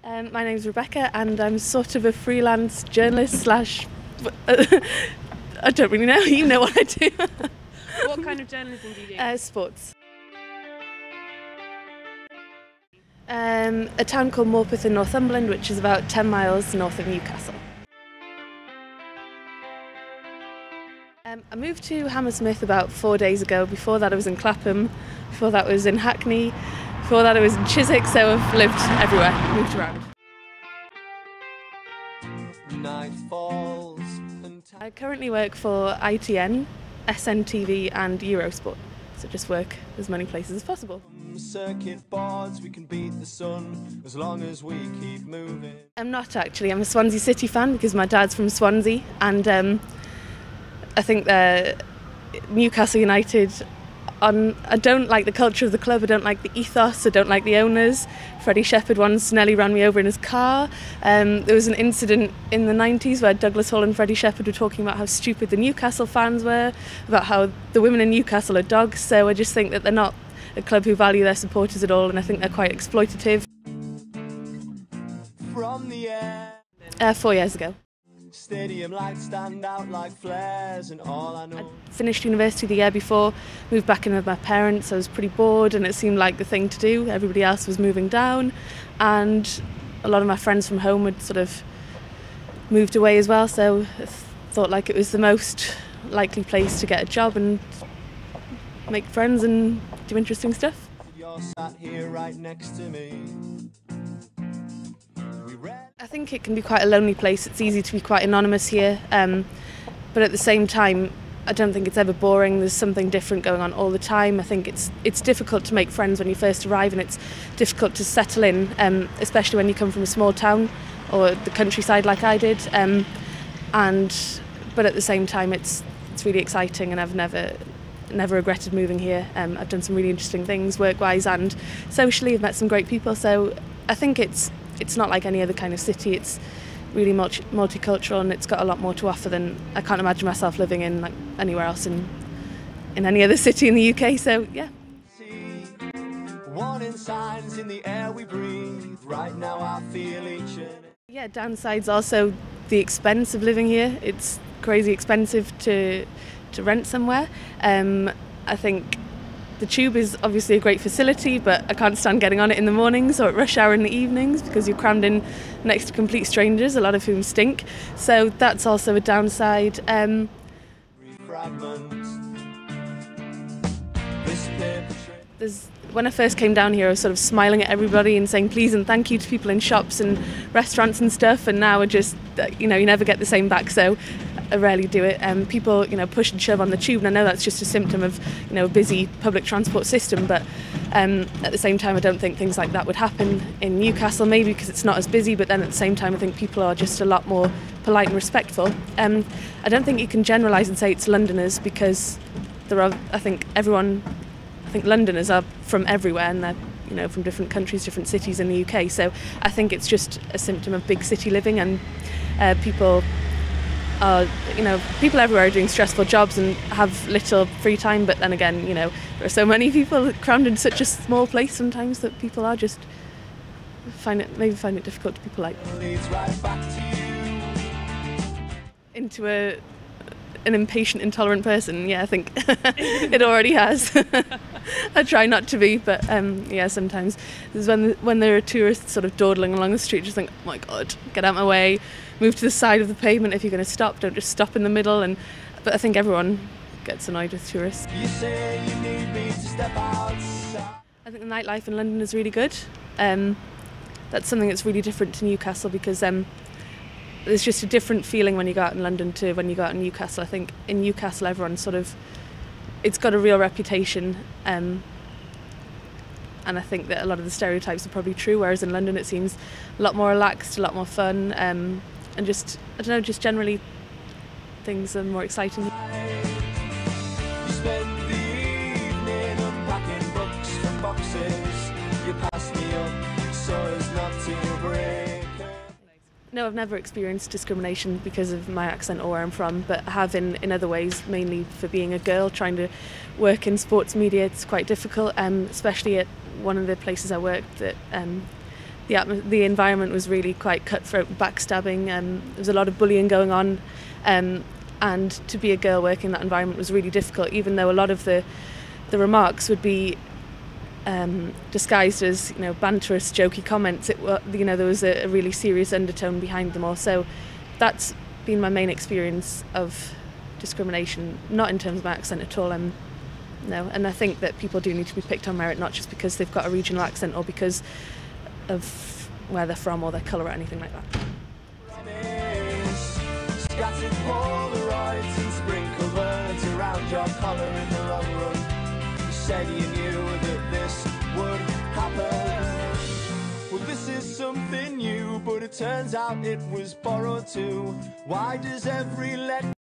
My name's Rebecca and I'm sort of a freelance journalist slash... I don't really know, you know what I do. What kind of journalism do you do? Sports. A town called Morpeth in Northumberland, which is about 10 miles north of Newcastle. I moved to Hammersmith about 4 days ago. Before that I was in Clapham, before that I was in Hackney, before that I was in Chiswick, so I've lived everywhere, moved around. Night falls and I currently work for ITN, SNTV and Eurosport, so just work as many places as possible. Circuit boards, we can beat the sun as long as we keep moving. I'm not actually, I'm a Swansea City fan because my dad's from Swansea, and I think that Newcastle United, I don't like the culture of the club, I don't like the ethos, I don't like the owners. Freddie Shepherd once nearly ran me over in his car. There was an incident in the 90s where Douglas Hall and Freddie Shepherd were talking about how stupid the Newcastle fans were, about how the women in Newcastle are dogs, so I just think that they're not a club who value their supporters at all, and I think they're quite exploitative. From the air. 4 years ago. Stadium lights stand out like flares and all I know. I finished university the year before, moved back in with my parents. I was pretty bored and it seemed like the thing to do. Everybody else was moving down and a lot of my friends from home had sort of moved away as well, so I thought like it was the most likely place to get a job and make friends and do interesting stuff. You're sat here right next to me. I think it can be quite a lonely place. It's easy to be quite anonymous here, but at the same time I don't think it's ever boring. There's something different going on all the time. I think it's difficult to make friends when you first arrive, and it's difficult to settle in, especially when you come from a small town or the countryside like I did, but at the same time it's really exciting, and I've never regretted moving here. I've done some really interesting things work-wise and socially. I've met some great people, so I think it's not like any other kind of city. It's really multicultural and it's got a lot more to offer than I can't imagine myself living in like anywhere else in any other city in the UK. So yeah. Warning signs in the air we breathe. Right now I feel each other. Yeah, downside's also the expense of living here. It's crazy expensive to rent somewhere. I think the tube is obviously a great facility, but I can't stand getting on it in the mornings or at rush hour in the evenings because you're crammed in next to complete strangers, a lot of whom stink. So that's also a downside. When I first came down here, I was sort of smiling at everybody and saying please and thank you to people in shops and restaurants and stuff, and now I just, you never get the same back, so I rarely do it. People, push and shove on the tube, and I know that's just a symptom of, a busy public transport system, but at the same time I don't think things like that would happen in Newcastle, maybe because it's not as busy, but then at the same time I think people are just a lot more polite and respectful. I don't think you can generalise and say it's Londoners, because there are, I think Londoners are from everywhere, and they're from different countries, different cities in the UK, so I think it's just a symptom of big city living, and people everywhere are doing stressful jobs and have little free time, but then again, there are so many people crammed in such a small place sometimes that people are just find it difficult to be polite. Into an impatient, intolerant person, yeah, I think it already has. I try not to be, but yeah, sometimes there's when there are tourists sort of dawdling along the street, just think, oh my god, get out of my way, move to the side of the pavement if you're going to stop, don't just stop in the middle. But I think everyone gets annoyed with tourists. You say you need me to step outside. I think the nightlife in London is really good. That's something that's really different to Newcastle, because there's just a different feeling when you go out in London to when you go out in Newcastle. I think in Newcastle everyone it's got a real reputation, and I think that a lot of the stereotypes are probably true, whereas in London it seems a lot more relaxed, a lot more fun, and just, I don't know, just generally things are more exciting. You spend the evening unpacking books from boxes, you pass me up so as not to break. No, I've never experienced discrimination because of my accent or where I'm from, but I have in other ways, mainly for being a girl. Trying to work in sports media, it's quite difficult, especially at one of the places I worked that the environment was really quite cutthroat, backstabbing. There was a lot of bullying going on, and to be a girl working in that environment was really difficult. Even though a lot of the remarks would be disguised as, you know, banterous, jokey comments, there was a really serious undertone behind them all. So that's been my main experience of discrimination, not in terms of my accent at all. No, and I think that people do need to be picked on merit, not just because they've got a regional accent or because of where they're from or their colour or anything like that. Scattered Polaroids and sprinkle words around your collar in the long run. You said you knew that this would happen. Well, this is something new, but it turns out it was borrowed too. Why does every letter